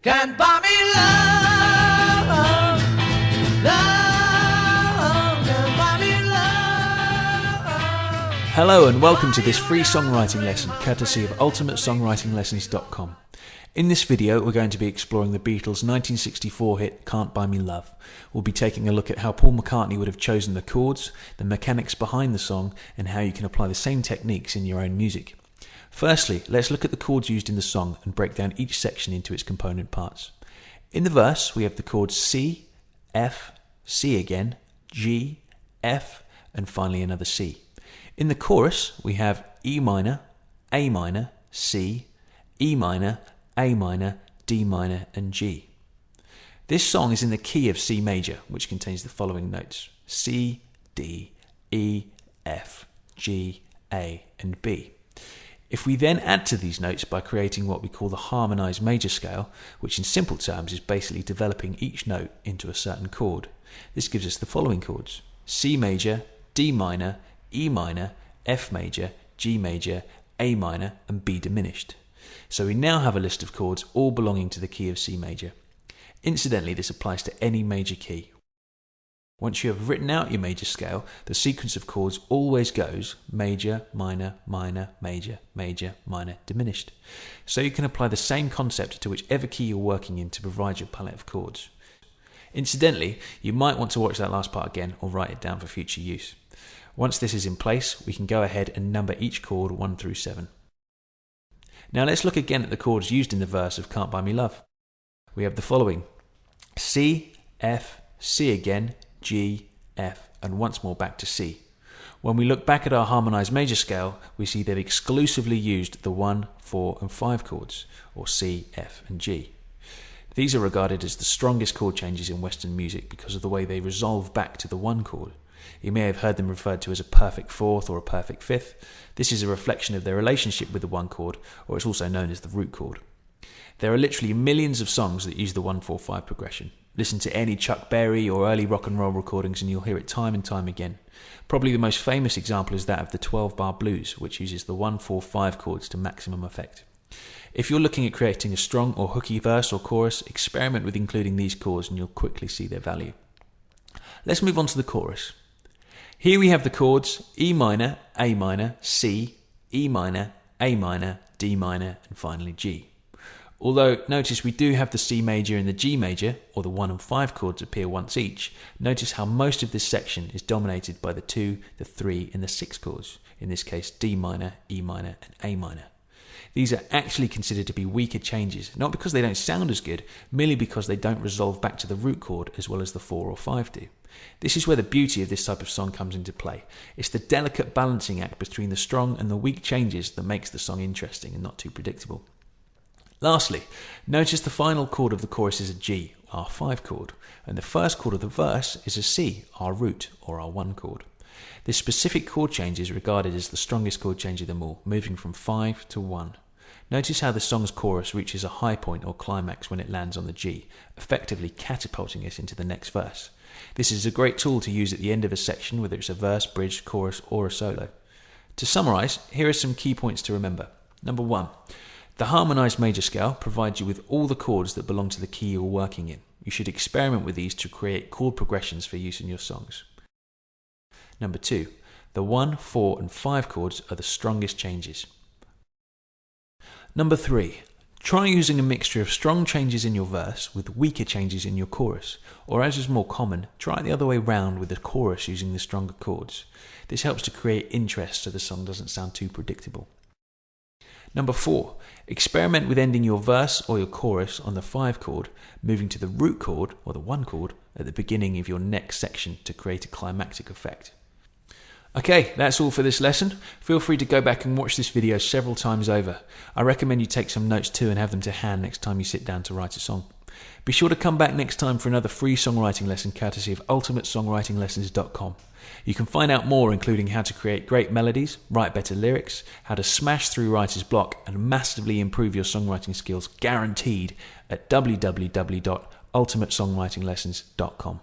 Can't buy me love, love, can't buy me love. Hello and welcome to this free songwriting lesson courtesy of ultimatesongwritinglessons.com. In this video we're going to be exploring the Beatles' 1964 hit Can't Buy Me Love. We'll be taking a look at how Paul McCartney would have chosen the chords, the mechanics behind the song, and how you can apply the same techniques in your own music. Firstly, let's look at the chords used in the song and break down each section into its component parts. In the verse, we have the chords C, F, C again, G, F, and finally another C. In the chorus, we have E minor, A minor, C, E minor, A minor, D minor, and G. This song is in the key of C major, which contains the following notes: C, D, E, F, G, A, and B. If we then add to these notes by creating what we call the harmonized major scale, which in simple terms is basically developing each note into a certain chord, this gives us the following chords: C major, D minor, E minor, F major, G major, A minor, and B diminished. So we now have a list of chords all belonging to the key of C major. Incidentally, this applies to any major key. Once you have written out your major scale, the sequence of chords always goes major, minor, minor, major, major, minor, diminished. So you can apply the same concept to whichever key you're working in to provide your palette of chords. Incidentally, you might want to watch that last part again or write it down for future use. Once this is in place, we can go ahead and number each chord 1 through 7. Now let's look again at the chords used in the verse of Can't Buy Me Love. We have the following: C, F, C again, G, F, and once more back to C. When we look back at our harmonized major scale, we see they've exclusively used the 1, 4, and 5 chords, or C, F, and G. These are regarded as the strongest chord changes in Western music because of the way they resolve back to the 1 chord. You may have heard them referred to as a perfect 4th or a perfect 5th. This is a reflection of their relationship with the 1 chord, or it's also known as the root chord. There are literally millions of songs that use the 1-4-5 progression. Listen to any Chuck Berry or early rock and roll recordings and you'll hear it time and time again. Probably the most famous example is that of the 12-bar blues, which uses the 1-4-5 chords to maximum effect. If you're looking at creating a strong or hooky verse or chorus, experiment with including these chords and you'll quickly see their value. Let's move on to the chorus. Here we have the chords E minor, A minor, C, E minor, A minor, D minor, and finally G. Although notice we do have the C major and the G major, or the 1 and 5 chords appear once each, notice how most of this section is dominated by the 2, the 3 and the 6 chords, in this case D minor, E minor and A minor. These are actually considered to be weaker changes, not because they don't sound as good, merely because they don't resolve back to the root chord as well as the 4 or 5 do. This is where the beauty of this type of song comes into play. It's the delicate balancing act between the strong and the weak changes that makes the song interesting and not too predictable. Lastly, notice the final chord of the chorus is a G, our 5 chord, and the first chord of the verse is a C, our root or our 1 chord. This specific chord change is regarded as the strongest chord change of them all, moving from 5 to 1. Notice how the song's chorus reaches a high point or climax when it lands on the G, effectively catapulting us into the next verse. This is a great tool to use at the end of a section, whether it's a verse, bridge, chorus, or a solo. To summarise, here are some key points to remember. Number 1. The harmonized major scale provides you with all the chords that belong to the key you're working in. You should experiment with these to create chord progressions for use in your songs. Number 2. The 1, 4 and 5 chords are the strongest changes. Number 3. Try using a mixture of strong changes in your verse with weaker changes in your chorus, or as is more common, try it the other way round with the chorus using the stronger chords. This helps to create interest so the song doesn't sound too predictable. Number 4. Experiment with ending your verse or your chorus on the 5 chord, moving to the root chord or the 1 chord at the beginning of your next section to create a climactic effect. Okay, that's all for this lesson. Feel free to go back and watch this video several times over. I recommend you take some notes too and have them to hand next time you sit down to write a song. Be sure to come back next time for another free songwriting lesson courtesy of ultimatesongwritinglessons.com. You can find out more, including how to create great melodies, write better lyrics, how to smash through writer's block and massively improve your songwriting skills, guaranteed, at www.ultimatesongwritinglessons.com.